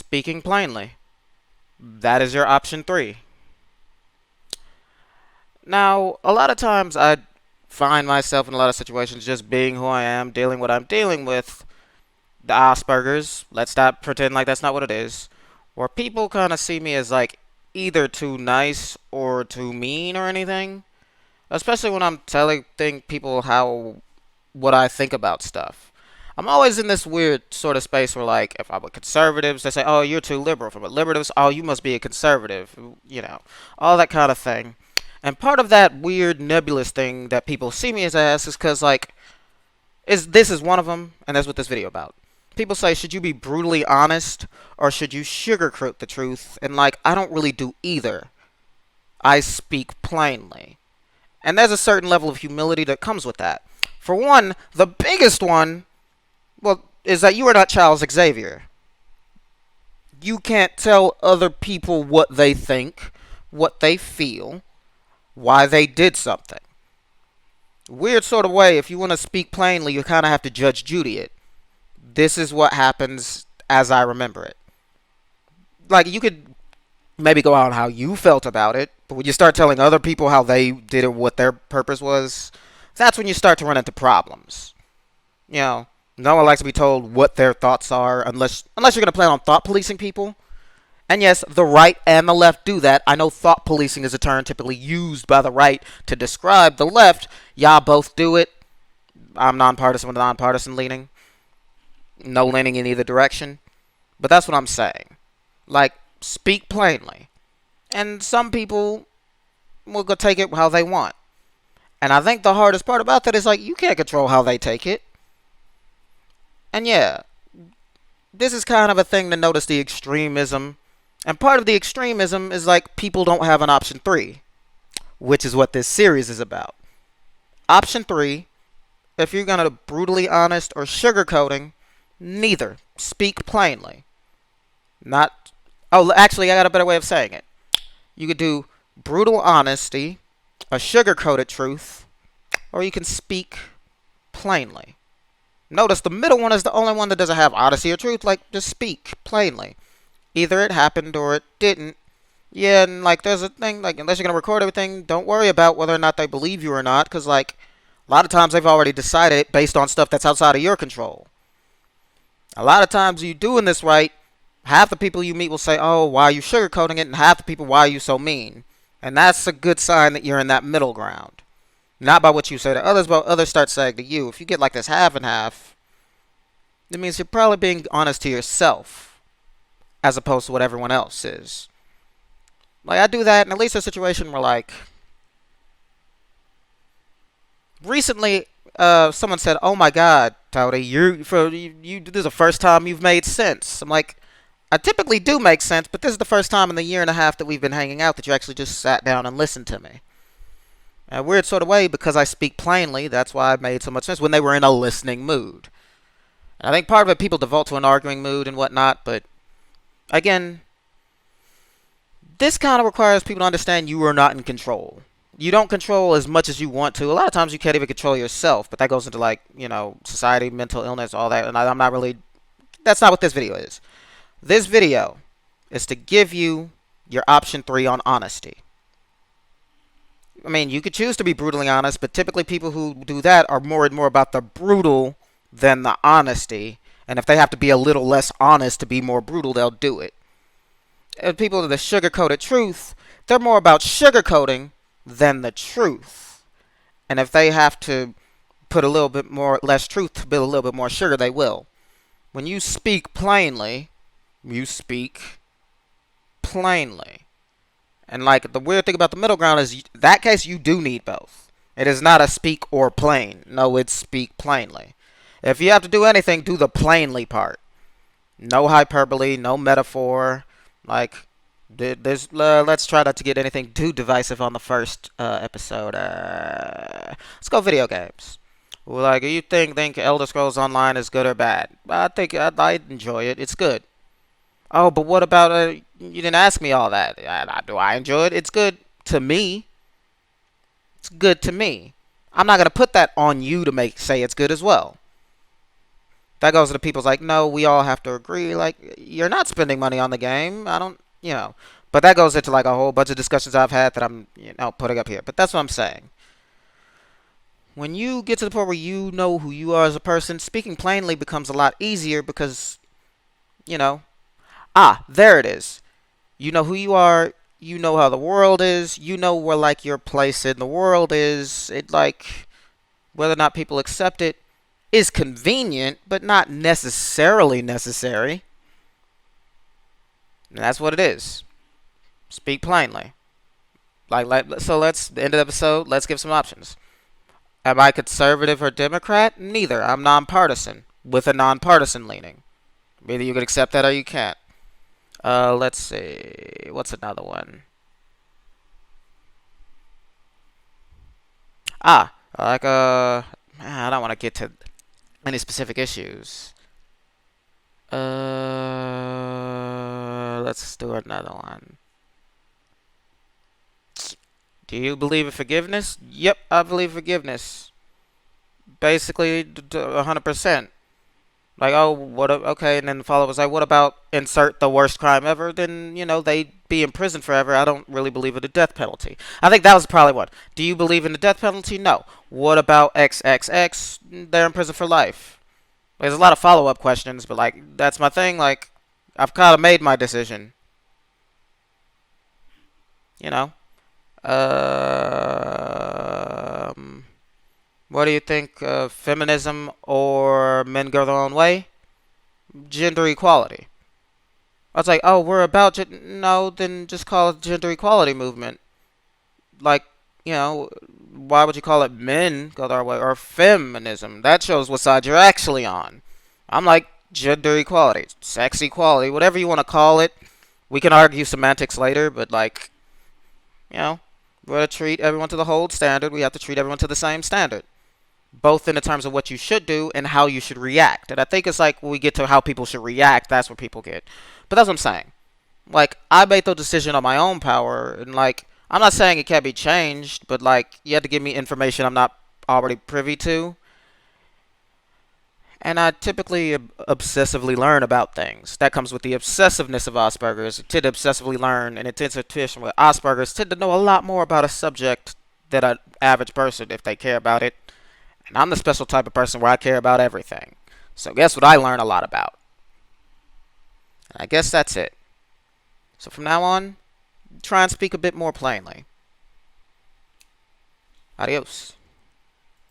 Speaking plainly. That is your option 3. Now, a lot of times I find myself in a lot of situations just being who I am, dealing what I'm dealing with, the Asperger's. Let's not pretend like that's not what it is. Where people kind of see me as like either too nice or too mean or anything. Especially when I'm telling people how what I think about stuff. I'm always in this weird sort of space where, like, if I'm with conservatives, they say, "Oh, you're too liberal." If I'm with liberals, "Oh, you must be a conservative." You know, all that kind of thing. And part of that weird nebulous thing that people see me as is because, like, this is one of them, and that's what this video about. People say, should you be brutally honest or should you sugarcoat the truth? And, like, I don't really do either. I speak plainly. And there's a certain level of humility that comes with that. For one, the biggest one, well, is that you are not Charles Xavier. You can't tell other people what they think, what they feel, why they did something. Weird sort of way, if you want to speak plainly, you kind of have to Judge Judy it. This is what happens as I remember it. Like, you could maybe go on how you felt about it, but when you start telling other people how they did it, what their purpose was, that's when you start to run into problems. You know, no one likes to be told what their thoughts are unless you're going to plan on thought policing people. And yes, the right and the left do that. I know thought policing is a term typically used by the right to describe the left. Y'all both do it. I'm nonpartisan with nonpartisan leaning. No leaning in either direction. But that's what I'm saying. Like, speak plainly. And some people will go take it how they want. And I think the hardest part about that is, like, you can't control how they take it. And yeah, this is kind of a thing to notice the extremism. And part of the extremism is, like, people don't have an option 3, which is what this series is about. Option 3, if you're going to brutally honest or sugarcoating, neither. Speak plainly. Not, oh, actually, I got a better way of saying it. You could do brutal honesty, a sugar-coated truth, or you can speak plainly. Notice the middle one is the only one that doesn't have honesty or truth. Like, just speak plainly. Either it happened or it didn't. Yeah, and, like, there's a thing, like, unless you're going to record everything, don't worry about whether or not they believe you or not, because, like, a lot of times they've already decided it based on stuff that's outside of your control. A lot of times you doing this right, half the people you meet will say, "Oh, why are you sugarcoating it?" And half the people, "Why are you so mean?" And that's a good sign that you're in that middle ground. Not by what you say to others, but others start saying to you. If you get like this half and half, it means you're probably being honest to yourself as opposed to what everyone else is. Like, I do that in at least a situation where, like, recently, someone said, "Oh my God, Tony, this is the first time you've made sense." I'm like, I typically do make sense, but this is the first time in the year and a half that we've been hanging out that you actually just sat down and listened to me. In a weird sort of way, because I speak plainly, that's why I made so much sense when they were in a listening mood. And I think part of it, people default to an arguing mood and whatnot, but again, this kind of requires people to understand you are not in control. You don't control as much as you want to. A lot of times you can't even control yourself, but that goes into, like, you know, society, mental illness, all that, and I'm not really, that's not what this video is. This video is to give you your option 3 on honesty. I mean, you could choose to be brutally honest, but typically people who do that are more and more about the brutal than the honesty. And if they have to be a little less honest to be more brutal, they'll do it. And people with the sugar-coated truth, they're more about sugarcoating than the truth. And if they have to put a little bit more less truth to build a little bit more sugar, they will. When you speak plainly, you speak plainly. And, like, the weird thing about the middle ground is, that case, you do need both. It is not a speak or plain. No, it's speak plainly. If you have to do anything, do the plainly part. No hyperbole, no metaphor. Like, let's try not to get anything too divisive on the first episode. Let's go video games. Like, you think Elder Scrolls Online is good or bad? I think I enjoy it. It's good. Oh, but what about, you didn't ask me all that. Do I enjoy it? It's good to me. It's good to me. I'm not going to put that on you to say it's good as well. That goes to the people's like, no, we all have to agree. Like, you're not spending money on the game. I don't, you know. But that goes into like a whole bunch of discussions I've had that I'm, putting up here. But that's what I'm saying. When you get to the point where you know who you are as a person, speaking plainly becomes a lot easier because, you know, there it is. You know who you are. You know how the world is. You know where like your place in the world is. It like whether or not people accept it is convenient, but not necessarily necessary. And that's what it is. Speak plainly. So let's the end of the episode. Let's give some options. Am I conservative or Democrat? Neither. I'm nonpartisan with a nonpartisan leaning. Either you can accept that or you can't. Let's see. What's another one? Like I don't want to get to any specific issues. Let's do another one. Do you believe in forgiveness? Yep, I believe forgiveness. Basically, 100%. Like, oh, okay, and then the follow-up was like, what about insert the worst crime ever? Then, they'd be in prison forever. I don't really believe in the death penalty. I think that was probably one. Do you believe in the death penalty? No. What about XXX? They're in prison for life. There's a lot of follow-up questions, but, like, that's my thing. Like, I've kind of made my decision. You know? What do you think? Feminism or men go their own way? Gender equality. I was like, oh, we're about no, then just call it gender equality movement. Like, why would you call it men go their way or feminism? That shows what side you're actually on. I'm like gender equality, sex equality, whatever you want to call it. We can argue semantics later, but like, we're gonna treat everyone to the whole standard. We have to treat everyone to the same standard, both in the terms of what you should do and how you should react. And I think it's like when we get to how people should react, that's where people get. But that's what I'm saying. Like, I made the decision on my own power, and like, I'm not saying it can't be changed, but like, you have to give me information I'm not already privy to. And I typically obsessively learn about things. That comes with the obsessiveness of Asperger's. I tend to obsessively learn, and intensive tuition with Asperger's tend to know a lot more about a subject than an average person if they care about it. And I'm the special type of person where I care about everything. So guess what I learn a lot about? I guess that's it. So from now on, try and speak a bit more plainly. Adios.